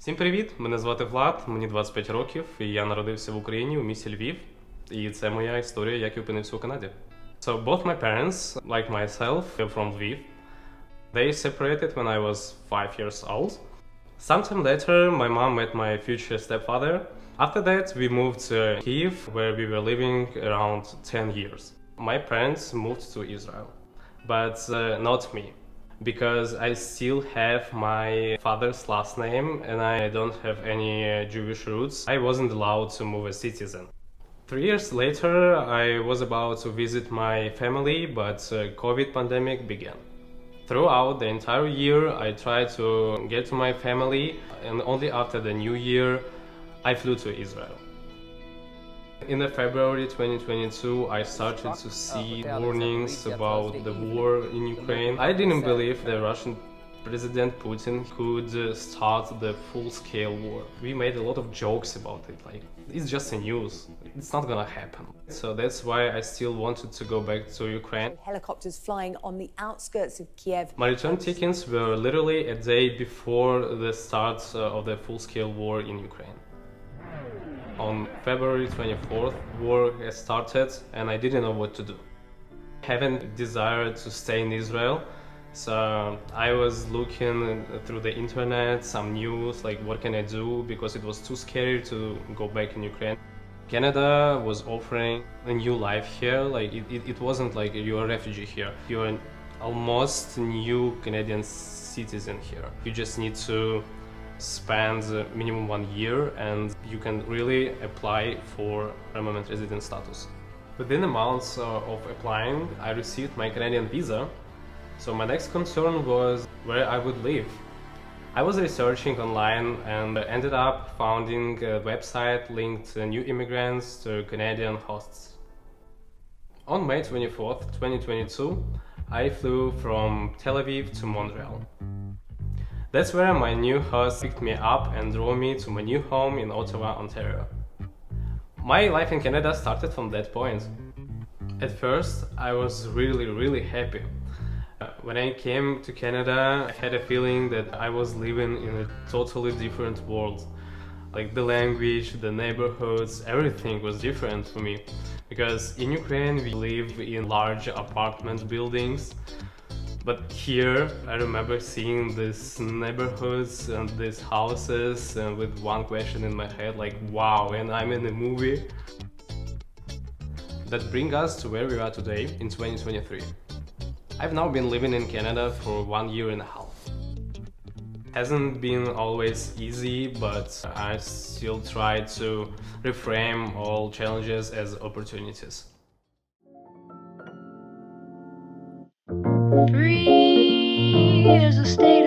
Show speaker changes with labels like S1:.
S1: Всім привіт! Мене звати Влад, мені 25 років, і я народився в Україні у місті Львів. І це моя історія, як я опинився у Канаді. So both my parents, like myself, are from Lviv. They separated when I was 5 years old. Sometime later, my mom met my future stepfather. After that, we moved to Kyiv, where we were living around 10 years. My parents moved to Israel, but not me. Because I still have my father's last name and I don't have any Jewish roots, I wasn't allowed to move as citizen. 3 years later, I was about to visit my family, but COVID pandemic began. Throughout the entire year, I tried to get to my family, and only after the new year, I flew to Israel. In the February 2022, I started to see warnings about the war in Ukraine. I didn't believe the Russian President Putin could start the full-scale war. We made a lot of jokes about it, like, it's just a news, it's not gonna happen. So that's why I still wanted to go back to Ukraine.
S2: Helicopters flying on the outskirts of Kiev.
S1: My return tickets were literally a day before the start of the full-scale war in Ukraine. On February 24th, war has started and I didn't know what to do. I haven't desired to stay in Israel, so I was looking through the internet, some news, like what can I do, because it was too scary to go back in Ukraine. Canada was offering a new life here, like it wasn't like you're a refugee here. You're an almost new Canadian citizen here. You just need to spend minimum 1 year and you can really apply for permanent resident status. Within the months of applying, I received my Canadian visa. So my next concern was where I would live. I was researching online and ended up finding a website linked new immigrants to Canadian hosts. On May 24th, 2022, I flew from Tel Aviv to Montreal. That's where my new host picked me up and drove me to my new home in Ottawa, Ontario. My life in Canada started from that point. At first, I was really happy. When I came to Canada, I had a feeling that I was living in a totally different world. Like the language, the neighborhoods, everything was different for me. Because in Ukraine, we live in large apartment buildings. But here, I remember seeing these neighborhoods and these houses and with one question in my head, like, wow, and I'm in a movie. That brings us to where we are today in 2023. I've now been living in Canada for 1 year and a half. Hasn't been always easy, but I still try to reframe all challenges as opportunities.
S3: Free is a state